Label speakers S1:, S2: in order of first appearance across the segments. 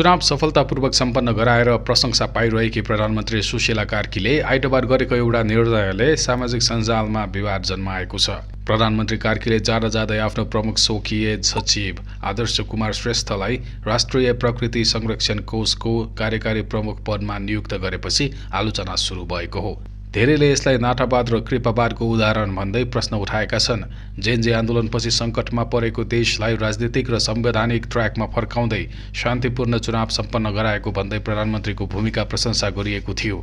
S1: चुनाव सफलतापूर्वक सम्पन्न गराएर प्रशंसा पाइरहेकी प्रधानमन्त्री सुशीला कार्कीले आइतबार गरेको एउटा निर्णयले सामाजिक सञ्जालमा विवाद जन्माएको छ। प्रधानमन्त्री कार्कीले जाँदै आफ्नो प्रमुख स्वकीय सचिव आदर्श कुमार श्रेष्ठलाई राष्ट्रिय प्रकृति संरक्षण कोषको कार्यकारी प्रमुख पदमा नियुक्त गरेपछि आलोचना सुरु भएको हो। धेरैले यसलाई नाटावाद र कृपावादको उदाहरण भन्दै प्रश्न उठाएका छन्। जेएनजी आन्दोलनपछि सङ्कटमा परेको देशलाई राजनीतिक र संवैधानिक ट्र्याकमा फर्काउँदै शान्तिपूर्ण चुनाव सम्पन्न गराएको भन्दै प्रधानमन्त्रीको भूमिका प्रशंसा गरिएको थियो।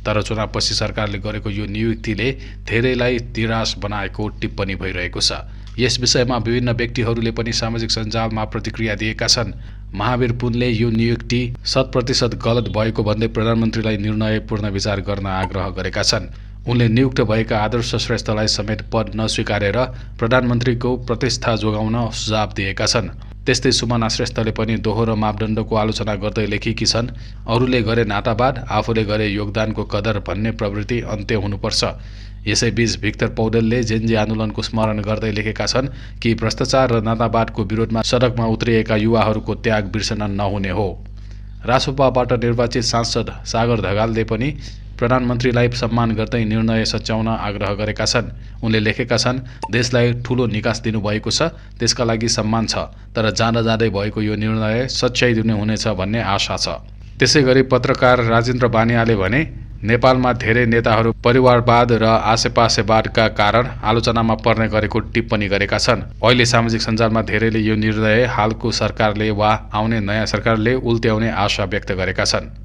S1: तर चुनावपछि सरकारले गरेको यो नियुक्तिले धेरैलाई निराश बनाएको टिप्पणी भइरहेको छ। यस विषयमा विभिन्न व्यक्तिहरूले पनि सामाजिक सञ्जालमा प्रतिक्रिया दिएका छन्। महावीर पुनले यो नियुक्ति 100% गलत भएको भन्दै प्रधानमन्त्रीलाई निर्णय पुनर्विचार गर्न आग्रह गरेका छन्। उनले नियुक्त भएका आदर्श श्रेष्ठलाई समेत पद नस्वीकारेर प्रधानमन्त्रीको प्रतिष्ठा जोगाउन सुझाव दिएका छन्। त्यस्तै सुमना श्रेष्ठले पनि दोहोरो मापदण्डको आलोचना गर्दै लेखेकी छन्, अरूले गरे नातावाद, आफूले गरे योगदानको कदर भन्ने प्रवृत्ति अन्त्य हुनुपर्छ। यसैबीच भिक्टर पौडेलले जेएनजी आन्दोलनको स्मरण गर्दै लेखेका छन् कि भ्रष्टाचार र नातावादको विरोधमा सडकमा उत्रिएका युवाहरूको त्याग बिर्सन नहुने हो। रासोपाबाट निर्वाचित सांसद सागर ढकालले पनि प्रधानमन्त्रीलाई सम्मान गर्दै निर्णय सच्याउन आग्रह गरेका छन्। उनले लेखेका छन्, देशलाई ठूलो निकास दिनुभएको छ, त्यसका लागि सम्मान छ, तर जाँदै भएको यो निर्णय सच्याइदिनु हुनेछ भन्ने आशा छ। त्यसैगरी पत्रकार राजेन्द्र बानियाले भने नेपालमा धेरै नेताहरू परिवारवाद र आसेपासेवादका कारण आलोचनामा पर्ने गरेको टिप्पणी गरेका छन्। अहिले सामाजिक सञ्जालमा धेरैले यो निर्णय हालको सरकारले वा आउने नयाँ सरकारले उल्ट्याउने आशा व्यक्त गरेका छन्।